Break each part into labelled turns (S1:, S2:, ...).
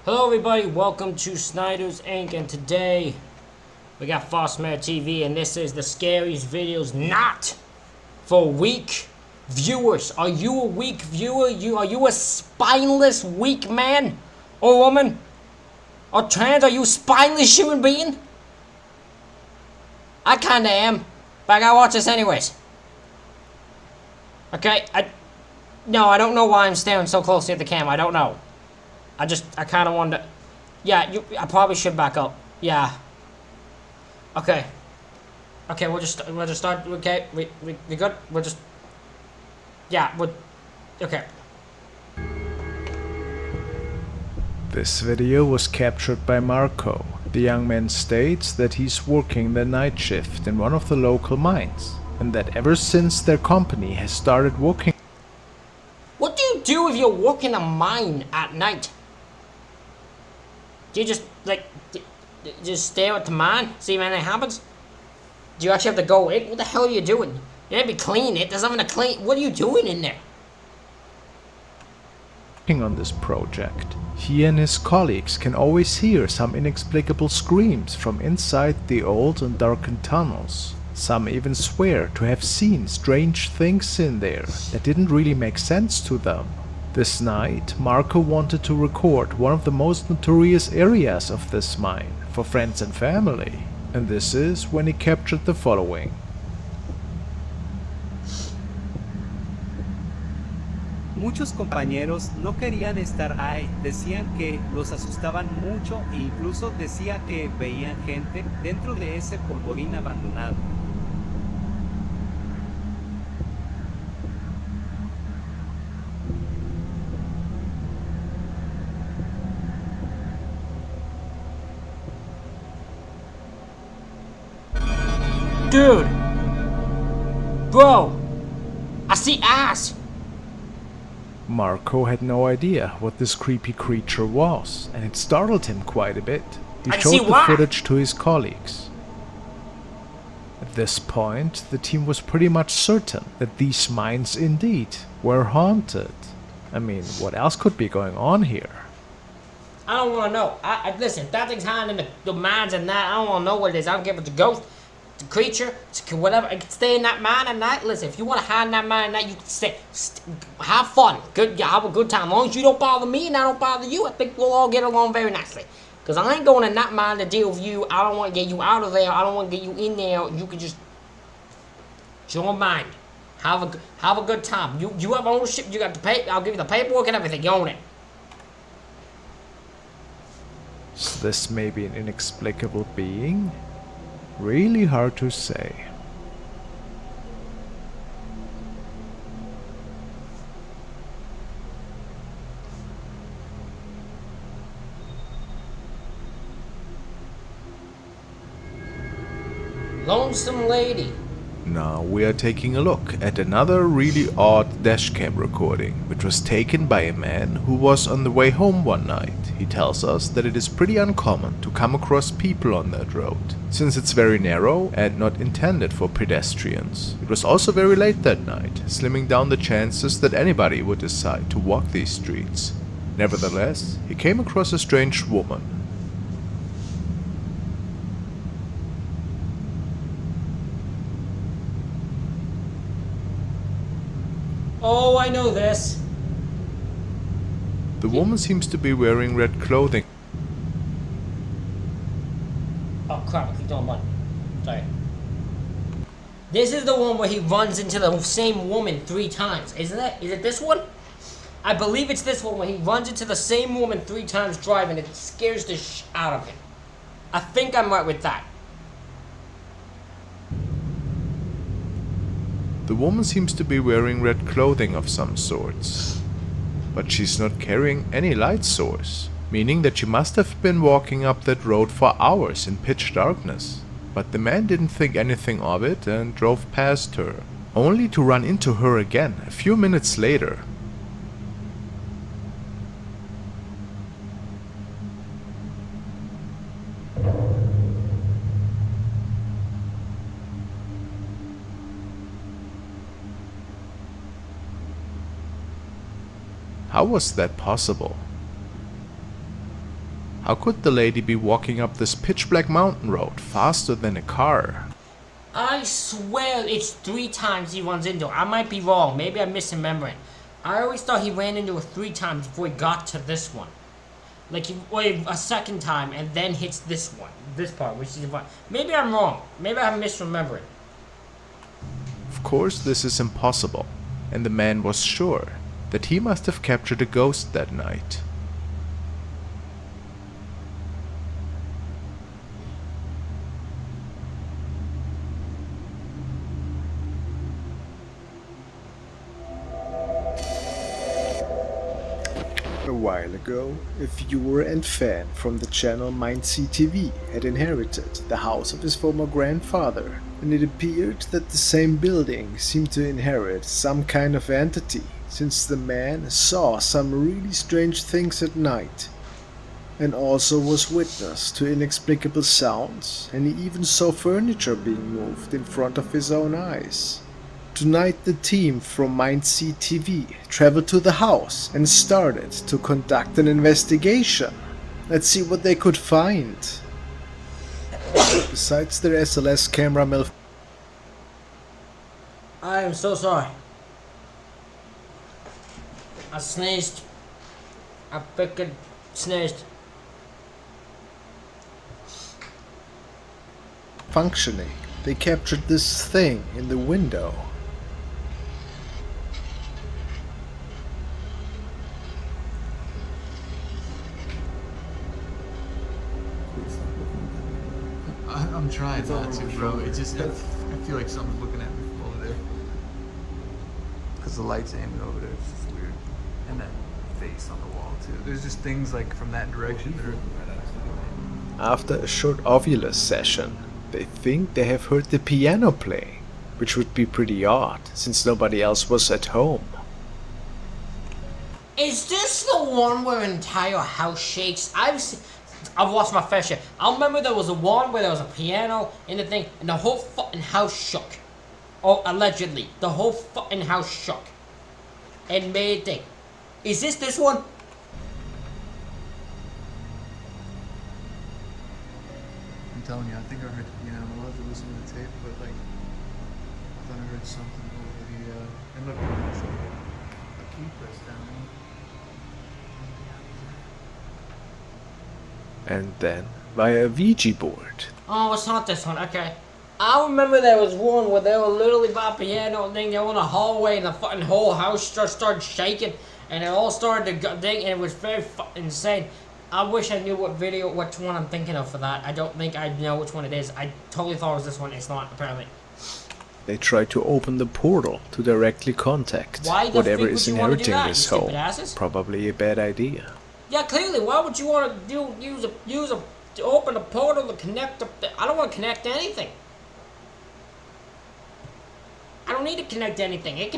S1: Hello everybody, welcome to Snyder's Inc. And today we got Frostmare TV and this is the scariest videos not for weak viewers. Are you a weak viewer? Are you a spineless weak man or woman? Or trans? Are you a spineless human being? I kinda am, but I gotta watch this anyways. Okay, no, I don't know why I'm staring so closely at the camera. I don't know. I kind of wanted to... Yeah, I probably should back up. Yeah. Okay. Okay, we'll just start... Okay, we good? We'll just... Yeah, okay.
S2: This video was captured by Marco. The young man states that he's working the night shift in one of the local mines, and that ever since their company has started working...
S1: What do you do if you're working a mine at night? Do you just, like, just stare at the mine, see if anything happens? Do you actually have to go in? What the hell are you doing? You have to clean it. There's nothing to clean. What are you doing in there?
S2: on this project. He and his colleagues can always hear some inexplicable screams from inside the old and darkened tunnels. Some even swear to have seen strange things in there that didn't really make sense to them. This night, Marco wanted to record one of the most notorious areas of this mine for friends and family, and this is when he captured the following.
S3: Muchos compañeros no querían estar ahí, decían que los asustaban mucho e incluso decía que veían gente dentro de ese polvorín abandonado.
S1: Dude! Bro! I see ass!
S2: Marco had no idea what this creepy creature was, and it startled him quite a bit. He
S1: I
S2: showed
S1: see
S2: the
S1: why.
S2: footage to his colleagues. At this point, the team was pretty much certain that these mines indeed were haunted. I mean, what else could be going on here?
S1: I don't want to know. Listen, if that thing's hiding in the mines and that, I don't want to know what it is. I don't care if it's a ghost, it's a creature, it's whatever. It can stay in that mine at night. Listen, if you want to hide in that mine at night, you can stay. Have fun. Have a good time. As long as you don't bother me and I don't bother you, I think we'll all get along very nicely. Because I ain't going in that mine to deal with you. I don't want to get you out of there. I don't want to get you in there. You can just... It's your mind. Have a good time. You have ownership. You got the paper. I'll give you the paperwork and everything. You own it.
S2: Is this maybe an inexplicable being? Really hard to say.
S1: Lonesome lady.
S2: Now we are taking a look at another really odd dashcam recording, which was taken by a man who was on the way home one night. He tells us that it is pretty uncommon to come across people on that road, since it's very narrow and not intended for pedestrians. It was also very late that night, slimming down the chances that anybody would decide to walk these streets. Nevertheless, he came across a strange woman.
S1: Oh, I know this.
S2: The woman seems to be wearing red clothing.
S1: Oh crap, I clicked on one. Sorry. This is the one where he runs into the same woman 3 times, isn't it? Is it this one? I believe it's this one where he runs into the same woman 3 times driving. It scares the out of him. I think I'm right with that.
S2: The woman seems to be wearing red clothing of some sorts, but she's not carrying any light source, meaning that she must have been walking up that road for hours in pitch darkness. But the man didn't think anything of it and drove past her, only to run into her again a few minutes later. How was that possible? How could the lady be walking up this pitch-black mountain road faster than a car?
S1: I swear it's 3 times he runs into it. I might be wrong. Maybe I'm misremembering. I always thought he ran into it 3 times before he got to this one. Like he went a second time and then hits this one. This part, which is one. Maybe I'm wrong. Maybe I'm misremembering.
S2: Of course this is impossible, and the man was sure that he must have captured a ghost that night.
S4: A while ago, a viewer and fan from the channel Scariest TV had inherited the house of his former grandfather, and it appeared that the same building seemed to inherit some kind of entity, since the man saw some really strange things at night, and also was witness to inexplicable sounds, and he even saw furniture being moved in front of his own eyes. Tonight the team from Scariest TV traveled to the house and started to conduct an investigation. Let's see what they could find. Besides their SLS camera malfunction.
S1: I am so sorry. I sneezed. I freaking sneezed.
S4: Functioning, they captured this thing in the window.
S5: I'm trying not to, bro. It just, I feel like someone's looking at me from over there. Because the light's aiming over there. It's just weird. And that face on the wall, too. There's just things like from that direction that are...
S4: After a short Ovilus session, they think they have heard the piano playing, which would be pretty odd, since nobody else was at home.
S1: Is this the one where an entire house shakes? I've watched my fair share. I remember there was a one where there was a piano in the thing, and the whole fucking house shook. Oh, allegedly. The whole fucking house shook. And made thing. Is this one?
S5: I'm telling you, I think I heard the piano. I'll have to listen to the tape, but like, I thought I heard something over the, and look, there's a key press down there.
S4: And then, via a Ouija board,
S1: Oh, it's not this one. Okay. I remember there was one where they were literally by a piano thing. They were in a hallway and the fucking whole house just started shaking. And it all started to go ding, and it was very fucking insane. I wish I knew which one I'm thinking of for that. I don't think I know which one it is. I totally thought it was this one. It's not, apparently.
S4: they try to open the portal to directly contact whatever is inheriting this home. Probably a bad idea.
S1: Yeah, clearly. Why would you want to to open a portal to connect? I don't want to connect to anything. I don't need to connect to anything. It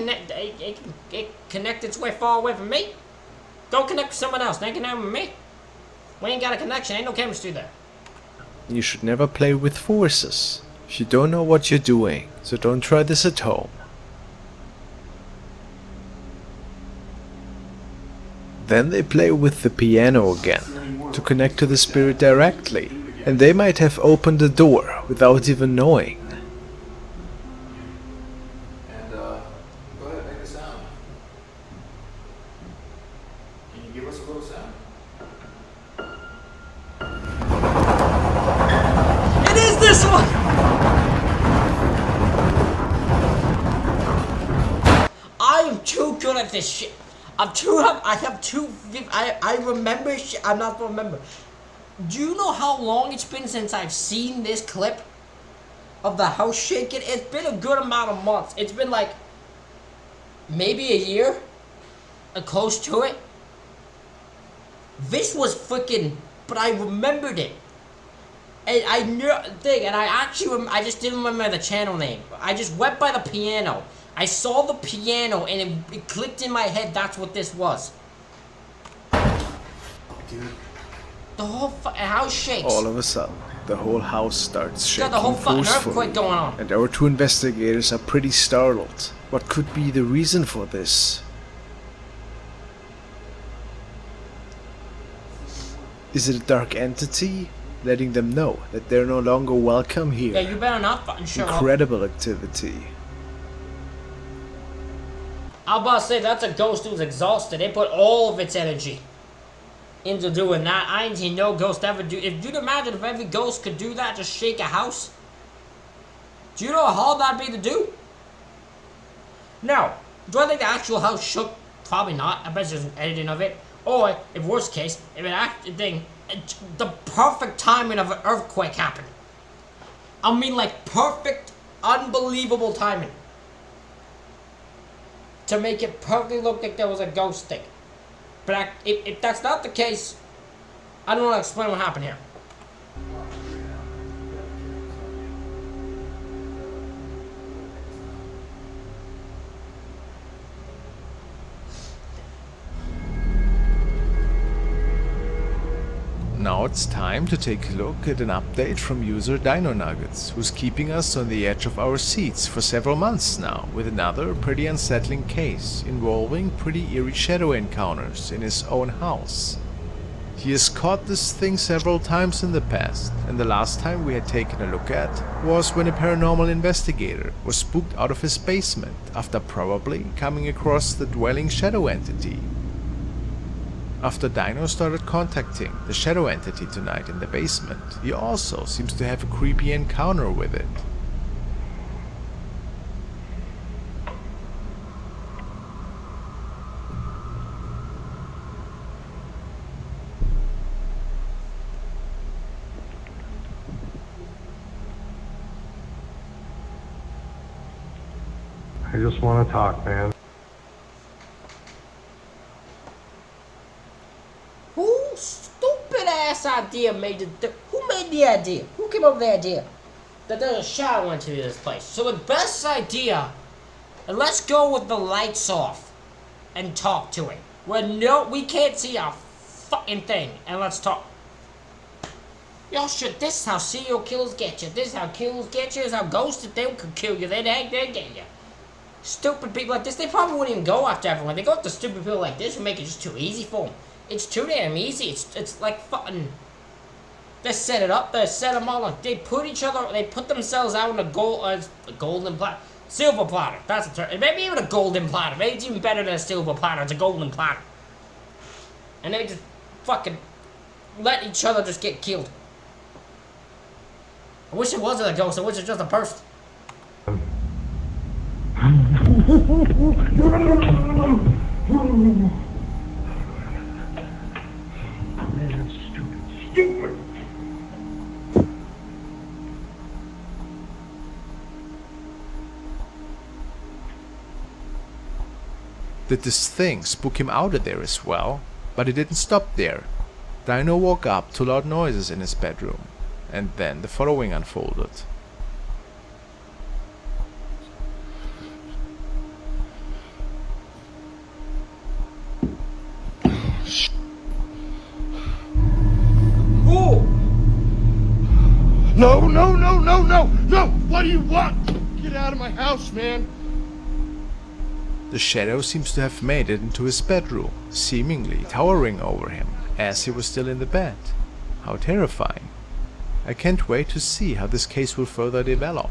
S1: connect its way far away from me. Go connect with someone else. They connect with me. We ain't got a connection. Ain't no chemistry there.
S4: You should never play with forces. You don't know what you're doing, so don't try this at home. Then they play with the piano again, to connect to the spirit directly, and they might have opened the door without even knowing.
S5: And, go ahead, make a sound. Can you give us a little sound?
S1: It is this one! I am too good at this shit. I remember shit I'm not gonna remember. Do you know how long it's been since I've seen this clip of the house shaking? It's been a good amount of months. It's been like maybe a year, close to it. This was freaking, but I remembered it. And I knew thing, and I just didn't remember the channel name. I just went by the piano. I saw the piano, and it clicked in my head. That's what this was.
S5: Dude.
S1: The whole house shakes.
S4: All of a sudden, the whole house starts shaking
S1: Got the whole fucking
S4: forcefully,
S1: earthquake going on.
S4: and our two investigators are pretty startled. What could be the reason for this? Is it a dark entity? Letting them know that they're no longer welcome here.
S1: Yeah, you better not fucking show up.
S4: Incredible activity.
S1: I'm about to say that's a ghost who's exhausted. They put all of its energy into doing that. I ain't seen no ghost ever do. If you'd imagine if every ghost could do that, just shake a house. Do you know how hard that'd be to do? No. Do I think the actual house shook? Probably not. I bet there's an editing of it. Or, if worst case, if the perfect timing of an earthquake happened. I mean, like, perfect, unbelievable timing. To make it perfectly look like there was a ghost thing. But if that's not the case, I don't want to explain what happened here.
S2: Now it's time to take a look at an update from user Dino Nuggets, who's keeping us on the edge of our seats for several months now with another pretty unsettling case involving pretty eerie shadow encounters in his own house. He has caught this thing several times in the past, and the last time we had taken a look at was when a paranormal investigator was spooked out of his basement after probably coming across the dwelling shadow entity. After Dino started contacting the shadow entity tonight in the basement, he also seems to have a creepy encounter with it.
S6: I just want to talk, man.
S1: Who stupid ass idea made who made the idea? Who came up with the idea that there's a shadow into this place? So the best idea, and let's go with the lights off and talk to it. Well, we can't see a fucking thing, and let's talk. Yo, shit, this is how serial killers get you. This is how killers get you. This is how ghosts, if they could kill you, they get you. Stupid people like this, they probably wouldn't even go after everyone. They go after stupid people like this and make it just too easy for them. It's too damn easy. It's like fucking. They set it up. They set them all up. They put each other. They put themselves out on a golden platter, silver platter. That's the term. Maybe even a golden platter. Maybe it's even better than a silver platter. It's a golden platter. And they just fucking let each other just get killed. I wish it wasn't a ghost. I wish it was just a person.
S6: Stupid.
S2: Did this thing spook him out of there as well? But it didn't stop there. Dino woke up to loud noises in his bedroom, and then the following unfolded.
S6: No, no, no, no, no, no! What do you want? Get out of my house, man!
S2: The shadow seems to have made it into his bedroom, seemingly towering over him as he was still in the bed. How terrifying. I can't wait to see how this case will further develop.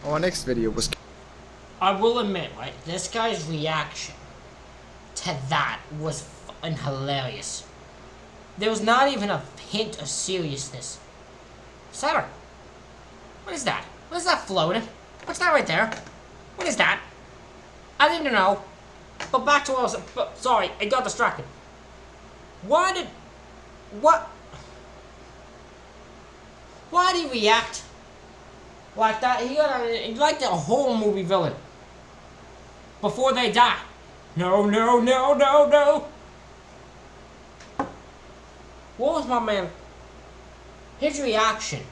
S4: Our next video was...
S1: I will admit, right, this guy's reaction to that was fucking hilarious. There was not even a hint of seriousness. Sarah, what is that? What is that floating? What's that right there? What is that? I didn't know. But back to what I was... Sorry, I got distracted. Why did he react like that? He like a horror movie villain. Before they die. No, no, no, no, no. What was my man? His reaction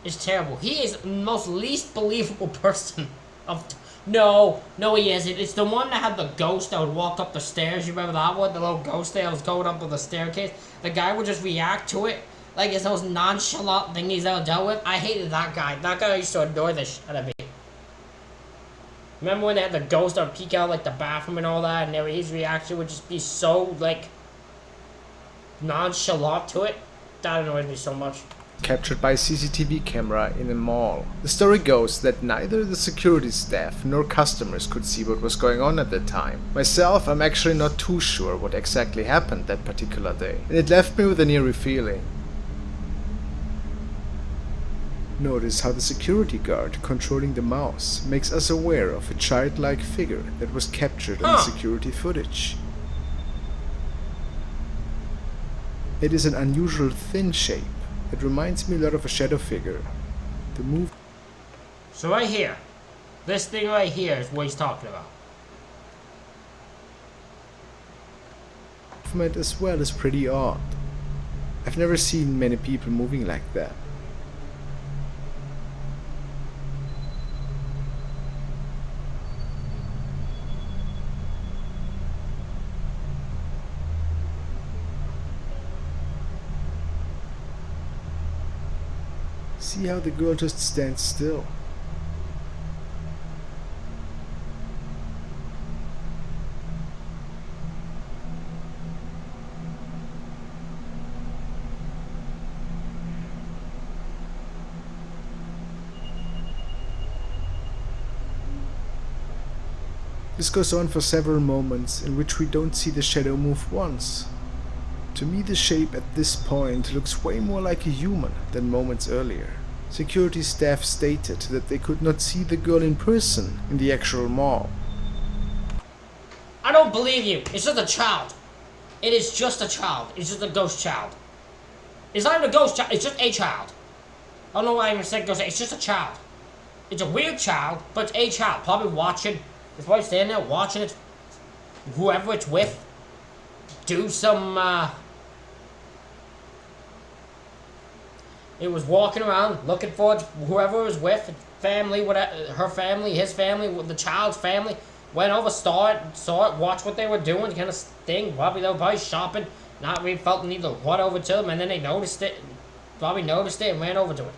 S1: is terrible. He is the most least believable person of... No, he isn't. It's the one that had the ghost that would walk up the stairs. You remember that one? The little ghost that was going up the staircase. The guy would just react to it Like it's those nonchalant thingies that were dealt with. I hated that guy. That guy used to annoy the shit out of me. Remember when they had the ghost that would peek out like the bathroom and all that, and his reaction would just be so like nonchalant to it? That annoyed me so much.
S4: Captured by CCTV camera in a mall. The story goes that neither the security staff nor customers could see what was going on at the time. Myself, I'm actually not too sure what exactly happened that particular day, and it left me with an eerie feeling. Notice how the security guard controlling the mouse makes us aware of a childlike figure that was captured on the security footage. It is an unusual thin shape. It reminds me a lot of a shadow figure. The
S1: So right here, this thing right here is what he's talking about.
S4: movement as well is pretty odd. I've never seen many people moving like that. See how the girl just stands still. This goes on for several moments in which we don't see the shadow move once. To me, the shape at this point looks way more like a human than moments earlier. Security staff stated that they could not see the girl in person in the actual mall.
S1: I don't believe you. It's just a child. It is just a child. It's just a ghost child. It's not even a ghost child. It's just a child. I don't know why I even said ghost. It's just a child. It's a weird child, but it's a child. Probably watching. It's probably standing there watching it. Whoever it's with. Do some, It was walking around looking for whoever it was with, family, whatever, her family, his family, the child's family. Went over, saw it, watched what they were doing, kind of thing. Probably they were probably shopping, not really felt the need to run over to them, and then they noticed it, probably noticed it and ran over to it.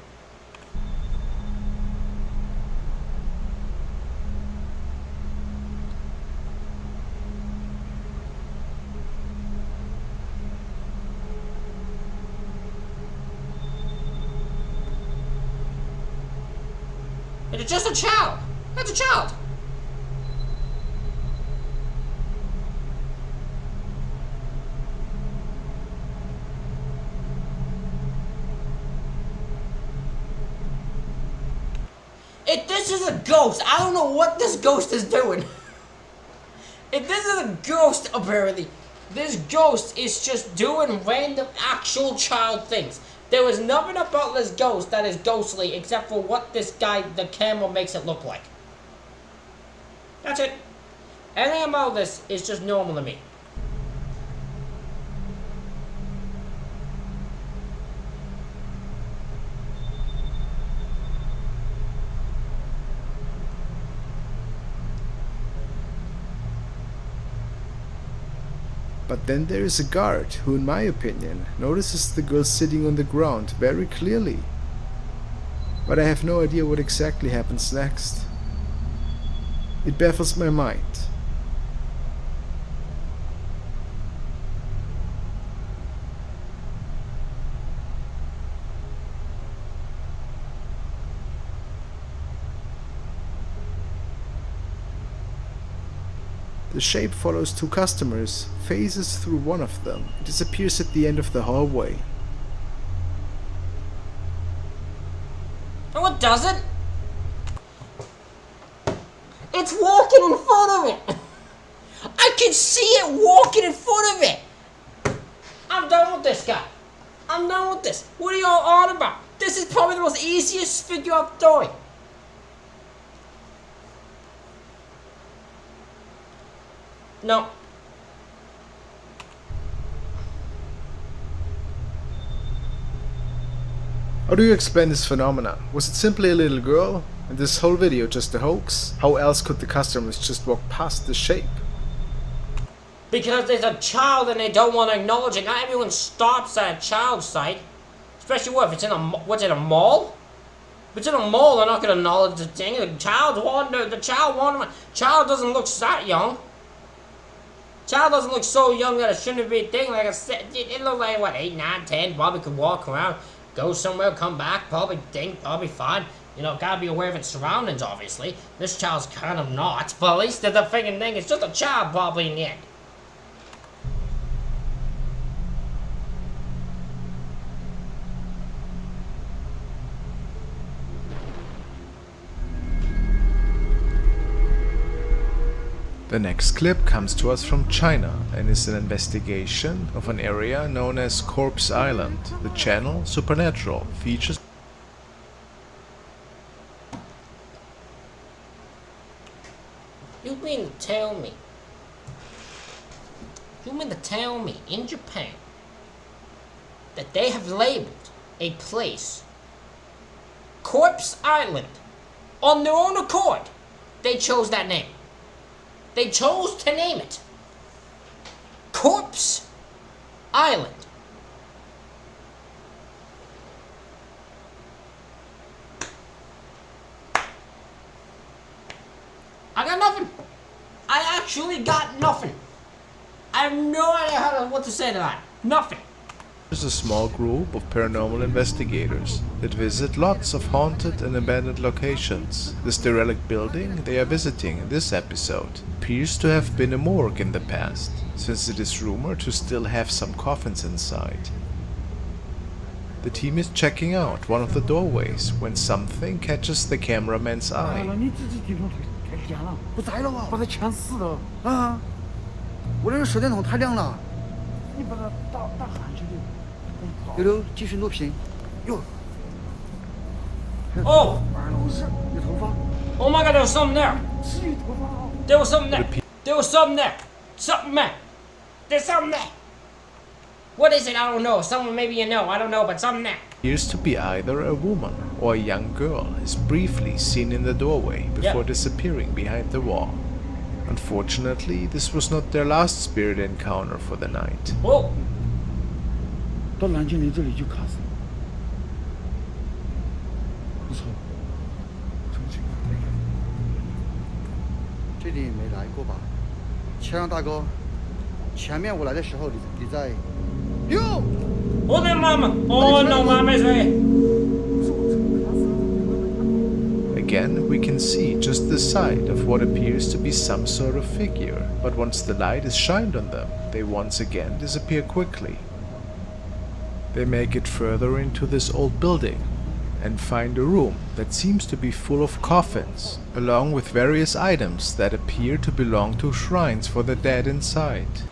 S1: It's just a child. That's a child. If this is a ghost, I don't know what this ghost is doing. If this is a ghost, apparently, this ghost is just doing random actual child things. There was nothing about this ghost that is ghostly except for what this guy, the camera, makes it look like. That's it. Anything about this is just normal to me.
S4: But then there is a guard who, in my opinion, notices the girl sitting on the ground very clearly. But I have no idea what exactly happens next. It baffles my mind. The shape follows two customers, phases through one of them, and disappears at the end of the hallway.
S1: No, it doesn't. It's walking in front of it. I can see it walking in front of it. I'm done with this guy. I'm done with this. What are y'all on about? This is probably the most easiest figure out story. No.
S4: How do you explain this phenomena? Was it simply a little girl? And this whole video just a hoax? How else could the customers just walk past the shape?
S1: Because there's a child and they don't want to acknowledge it. Not everyone stops at a child site. Especially what if it's in what's in a mall? If it's in a mall, they're not gonna acknowledge the thing. The child doesn't look that young. Child doesn't look so young that it shouldn't be a thing. Like I said, it looks like what, 8, 9, 10. Probably could walk around, go somewhere, come back, probably fine. You know, gotta be aware of its surroundings, obviously. This child's kind of not, but at least the freaking thing, it's just a child probably in the end.
S2: The next clip comes to us from China and is an investigation of an area known as Corpse Island. The channel, Supernatural, features...
S1: You mean to tell me in Japan that they have labeled a place Corpse Island on their own accord? They chose that name. They chose to name it Corpse Island. I got nothing. I actually got nothing. I have no idea what to say to that. Nothing.
S2: There's a small group of paranormal investigators that visit lots of haunted and abandoned locations. This derelict building they are visiting in this episode appears to have been a morgue in the past, since it is rumored to still have some coffins inside. The team is checking out one of the doorways when something catches the cameraman's eye.
S7: 不摘了啊！把它全撕了啊！我这个手电筒太亮了。你把它大喊出去。有刘继续录屏。哟。
S1: Oh!
S7: 不是，有头发。
S1: Oh my god, there was something there.
S7: 是有头发啊。
S1: There was something there. There was something there. Something there. There's something there. What is it? I don't know. Someone maybe you know. I don't know, but something there.
S2: Appears to be either a woman or a young girl is briefly seen in the doorway before disappearing behind the wall. Unfortunately, this was not their last spirit encounter for the night.
S1: Whoa!
S7: 到蓝精灵这里就卡死了。不错，重新来。这里没来过吧？千阳大哥，前面我来的时候你在。哟！
S1: Oh, there, Mama! Oh, no, Mama's right.
S2: Again, we can see just the side of what appears to be some sort of figure, but once the light is shined on them, they once again disappear quickly. They make it further into this old building and find a room that seems to be full of coffins, along with various items that appear to belong to shrines for the dead inside.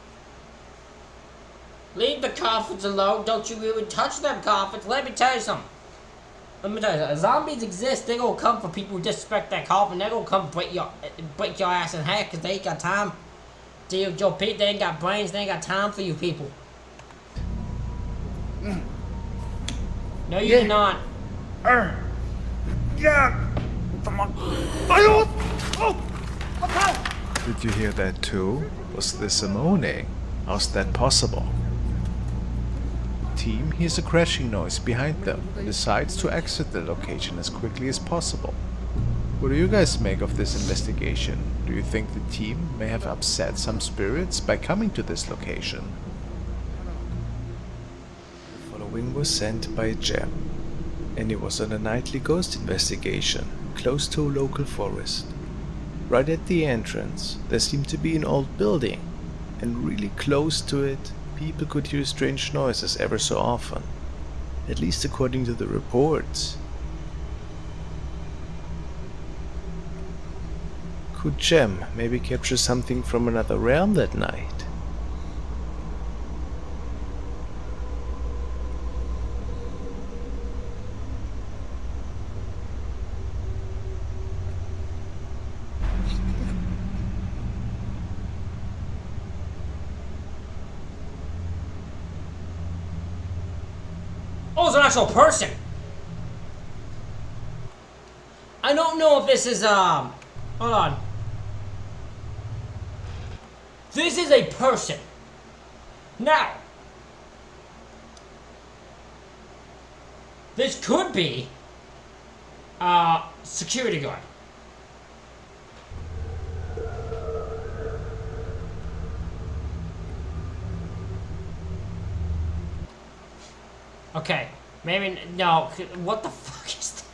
S1: Leave the coffins alone. Don't you even touch them coffins. Let me tell you something. Let me tell you, zombies exist. They gonna come for people who disrespect that coffin. They gonna come break your ass in half because they ain't got time. They ain't got brains. They ain't got time for you people. No, you're not.
S2: Did you hear that too? Was this a moaning? How's that possible? The team hears a crashing noise behind them and decides to exit the location as quickly as possible. What do you guys make of this investigation? Do you think the team may have upset some spirits by coming to this location? The following was sent by Jem, and it was on a nightly ghost investigation close to a local forest. Right at the entrance, there seemed to be an old building, and really close to it, people could hear strange noises ever so often, at least according to the reports. Could Jem maybe capture something from another realm that night?
S1: Oh, it's an actual person. I don't know if this is, hold on. This is a person. Now, This could be security guard. Okay, maybe no. What the fuck is that?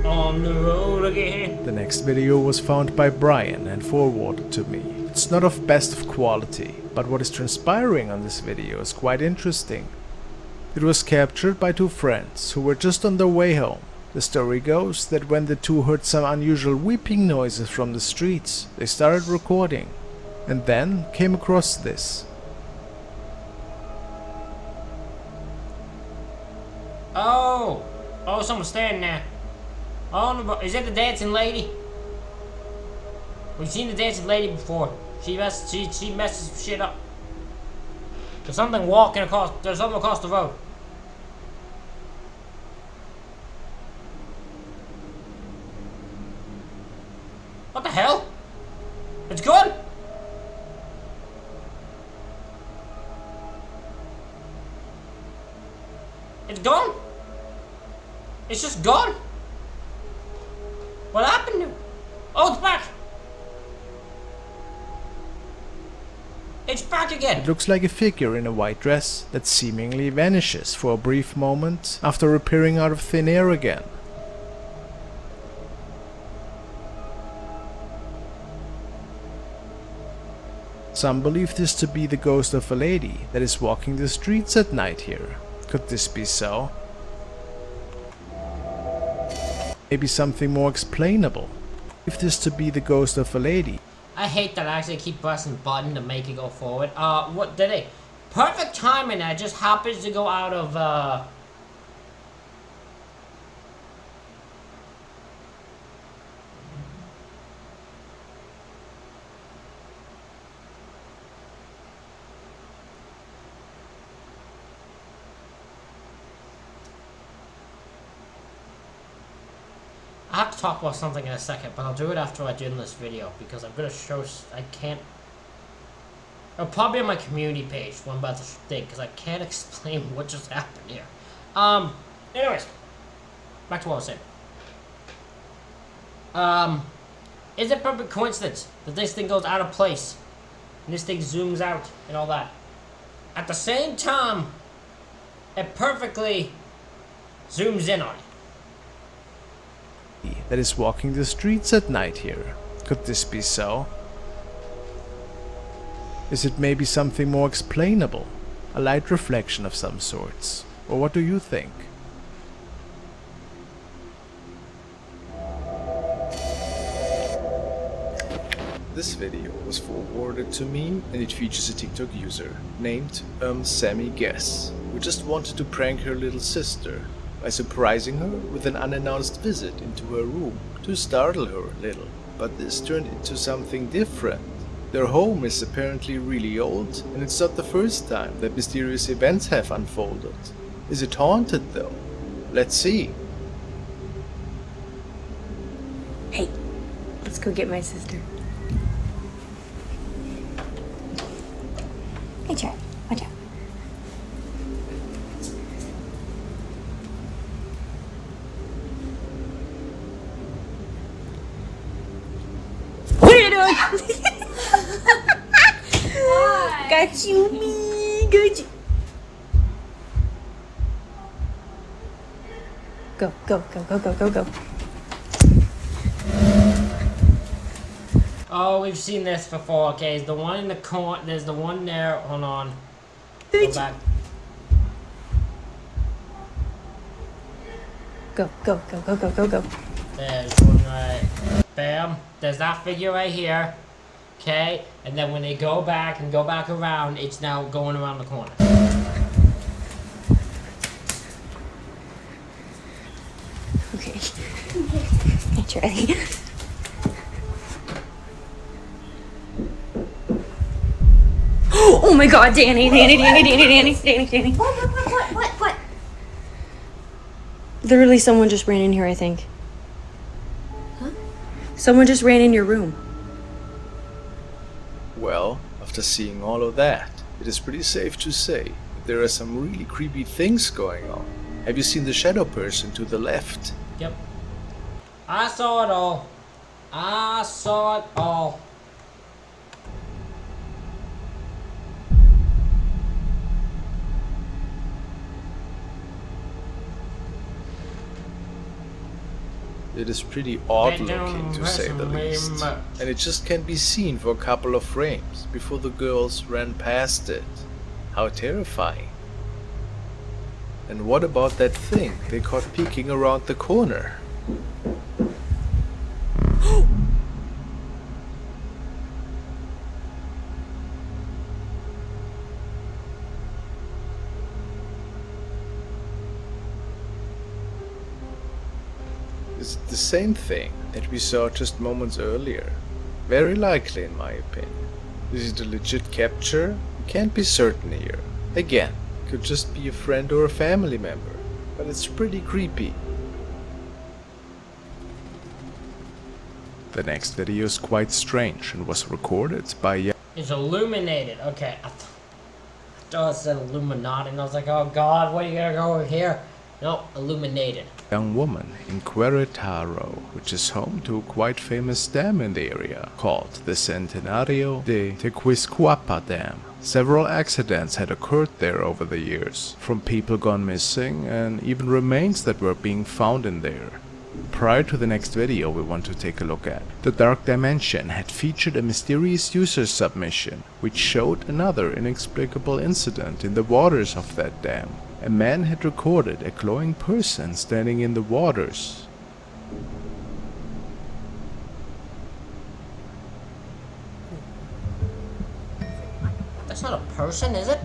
S1: On the road again.
S2: The next video was found by Brian and forwarded to me. It's not of best of quality, but what is transpiring on this video is quite interesting. It was captured by two friends who were just on their way home. The story goes that when the two heard some unusual weeping noises from the streets, they started recording, and then came across this.
S1: Oh, someone's standing there. Oh, is that the dancing lady? We've seen the dancing lady before. She messes shit up. There's something across the road. What the hell? It's gone? It's gone? It's just gone? What happened to it? Oh, it's back! It's back again!
S2: It looks like a figure in a white dress that seemingly vanishes for a brief moment after appearing out of thin air again. Some believe this to be the ghost of a lady that is walking the streets at night here. Could this be so? Maybe something more explainable. If this to be the ghost of a lady.
S1: I hate that I actually keep pressing button to make it go forward. What did it? Perfect timing, that just happens to go out of, I have to talk about something in a second, but I'll do it after I do this video, because I'm gonna show, I can't, it'll probably on my community page, one about this thing, because I can't explain what just happened here. Anyways, back to what I was saying. Is it perfect coincidence that this thing goes out of place, and this thing zooms out, and all that? At the same time, it perfectly zooms in on it.
S2: That is walking the streets at night here. Could this be so? Is it maybe something more explainable? A light reflection of some sorts? Or what do you think?
S4: This video was forwarded to me and it features a TikTok user named Sammy Guess, who just wanted to prank her little sister by surprising her with an unannounced visit into her room to startle her a little. But this turned into something different. Their home is apparently really old, and it's not the first time that mysterious events have unfolded. Is it haunted though? Let's see.
S8: Hey, let's go get my sister. Hey, Chad, watch out. What are you doing? Got you, me. Got you. Go, go, go, go, go, go, go.
S1: Oh, we've seen this before. Okay, there's the one in the corner. There's the one there. Hold on. Go back.
S8: Go, go, go, go, go, go, go.
S1: There's one right. Bam. There's that figure right here. Okay, and then when they go back and go back around, it's now going around the corner.
S8: Okay. Hey, Charlie. Oh my God, Danny. Literally, someone just ran in here, I think. Someone just ran in your room.
S4: Well, after seeing all of that, it is pretty safe to say that there are some really creepy things going on. Have you seen the shadow person to the left?
S1: Yep. I saw it all. I saw it all.
S4: It is pretty odd looking, to say the least. And it just can't be seen for a couple of frames before the girls ran past it. How terrifying. And what about that thing they caught peeking around the corner? Is it the same thing that we saw just moments earlier? Very likely, in my opinion. Is it a legit capture? We can't be certain here. Again, could just be a friend or a family member, but it's pretty creepy.
S2: The next video is quite strange and was recorded by
S1: It's illuminated. Okay. I thought it said Illuminati, and I was like, oh god, what are you gonna go over here? No, illuminated.
S2: a young woman in Querétaro, which is home to a quite famous dam in the area, called the Centenario de Tequiscuapa Dam. Several accidents had occurred there over the years, from people gone missing and even remains that were being found in there. Prior to the next video we want to take a look at, The Dark Dimension had featured a mysterious user submission, which showed another inexplicable incident in the waters of that dam. A man had recorded a glowing person standing in the waters.
S1: That's not a person, is it?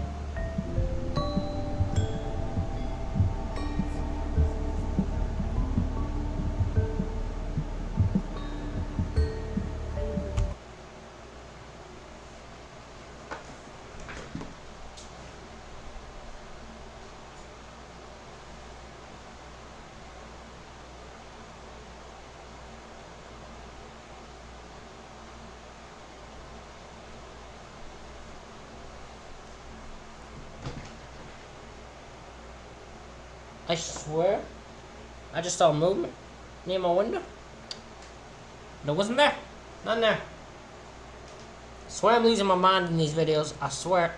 S1: I swear, I just saw movement near my window. There wasn't there. Nothing there. I swear I'm losing my mind in these videos. I swear.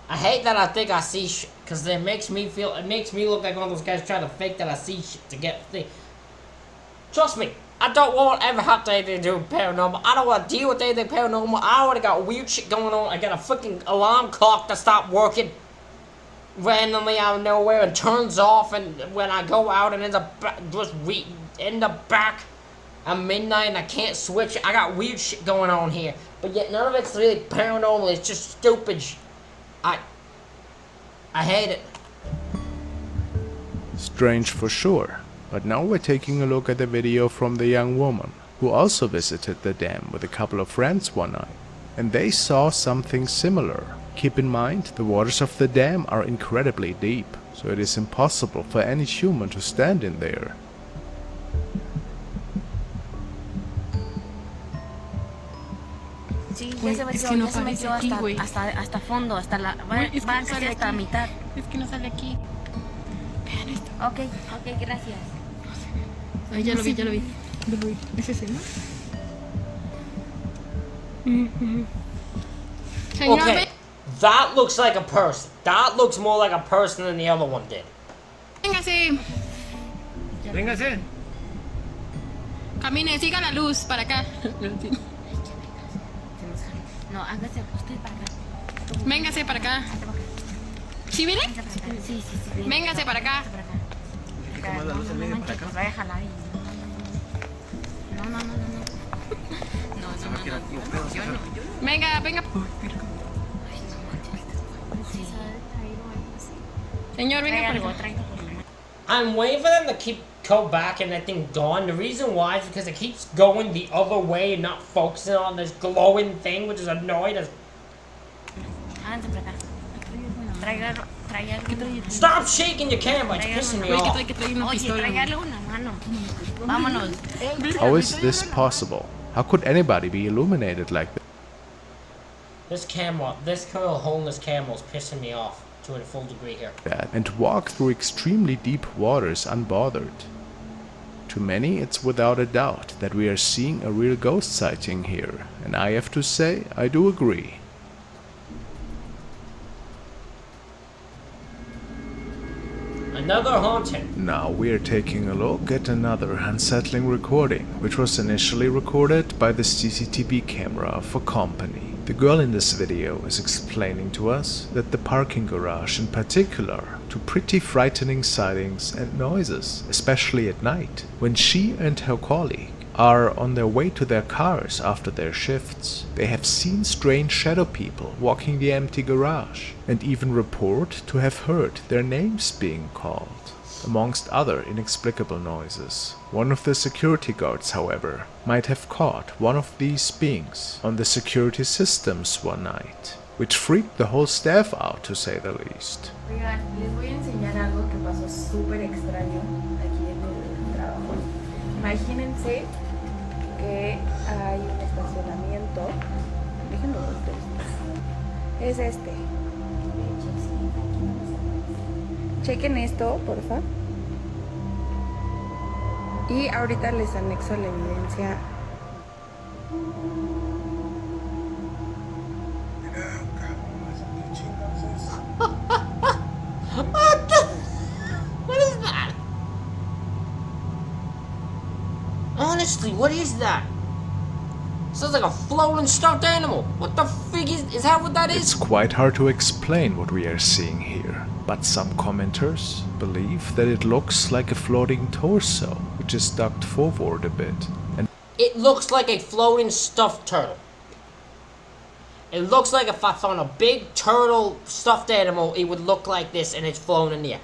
S1: I hate that I think I see shit, because it makes me look like one of those guys trying to fake that I see shit to get things. Trust me, I don't want to ever have to anything to do with paranormal. I don't want to deal with anything paranormal. I already got weird shit going on. I got a freaking alarm clock that stopped working randomly out of nowhere and turns off, and when I go out and ends up end up back at midnight and I can't switch. I got weird shit going on here, but yet none of it's really paranormal. It's just stupid. I hate it.
S2: Strange for sure, but now we're taking a look at a video from the young woman who also visited the dam with a couple of friends one night, and they saw something similar. Keep in mind, the waters of the dam are incredibly deep, so it is impossible for any human to stand in there.
S9: Sí, ya se metió hasta fondo, hasta la va casi hasta mitad.
S10: Es que no sale aquí. Vean esto.
S9: Ok, gracias.
S10: Ay, ya lo vi. ¿Es ese, no? Señor,
S1: Okay, that looks like a person. That looks more like a person than the other one did.
S10: véngase.
S3: Véngase.
S10: Camine, siga la luz para acá.
S9: No, hágase usted para acá.
S10: Véngase para acá. ¿Sí viene?
S9: Sí.
S10: Véngase para acá.
S9: No manches, vaya a jalar. No.
S10: Venga. Señor, venga para acá.
S1: I'm waiting for them to go back and that thing gone. The reason why is because it keeps going the other way and not focusing on this glowing thing, which is annoying as...
S9: Háganse para acá.
S1: Stop shaking your camera, it's pissing me off.
S2: How is this possible? How could anybody be illuminated like
S1: This curl holding this camera is pissing me off to a full degree here.
S2: that and walk through extremely deep waters unbothered? To many, it's without a doubt that we are seeing a real ghost sighting here, and I have to say, I do agree.
S1: Another haunting.
S2: Now we are taking a look at another unsettling recording, which was initially recorded by the CCTV camera for company. The girl in this video is explaining to us that the parking garage in particular to pretty frightening sightings and noises, especially at night, when she and her colleague are on their way to their cars after their shifts. They have seen strange shadow people walking the empty garage and even report to have heard their names being called, amongst other inexplicable noises. One of the security guards, however, might have caught one of these beings on the security systems one night, which freaked the whole staff out, to say the least.
S8: Oigan, les voy a enseñar algo que pasó súper extraño aquí en el trabajo. Imagínense que hay un estacionamiento. Déjenlo ver. Es este. Chequen esto, porfa. Y ahorita les anexo la evidencia.
S1: What is that? Honestly, what is that? Sounds like a floating stuffed animal. What the fig is that what that is?
S2: It's quite hard to explain what we are seeing here, but some commenters believe that it looks like a floating torso, which is ducked forward a bit. And
S1: It looks like a floating stuffed turtle. It looks like if I found a big turtle stuffed animal, it would look like this and it's flown in the air.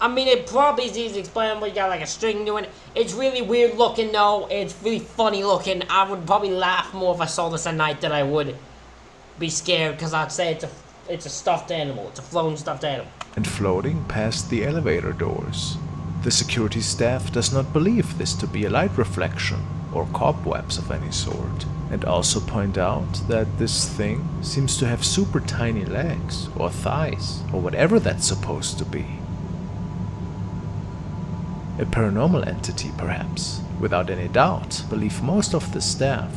S1: I mean, it probably is easy to explain, but you got like a string doing it. It's really weird looking though. It's really funny looking. I would probably laugh more if I saw this at night than I would be scared, because I'd say it's a stuffed animal. It's a floating stuffed animal.
S2: and floating past the elevator doors. The security staff does not believe this to be a light reflection or cobwebs of any sort, and also point out that this thing seems to have super tiny legs or thighs or whatever that's supposed to be. A paranormal entity, perhaps, without any doubt, believe most of the staff.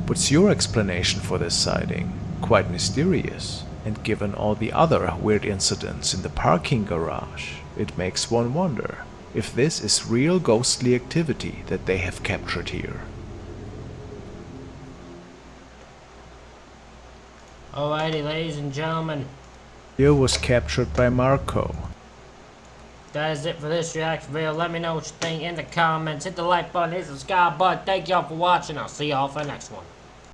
S2: What's your explanation for this sighting? Quite mysterious, and given all the other weird incidents in the parking garage, it makes one wonder if this is real ghostly activity that they have captured here.
S1: Alrighty, ladies and gentlemen,
S2: Here was captured by Marco.
S1: that is it for this reaction video. Let me know what you think in the comments. Hit the like button, hit the subscribe button. Thank y'all for watching. I'll see y'all for the next one.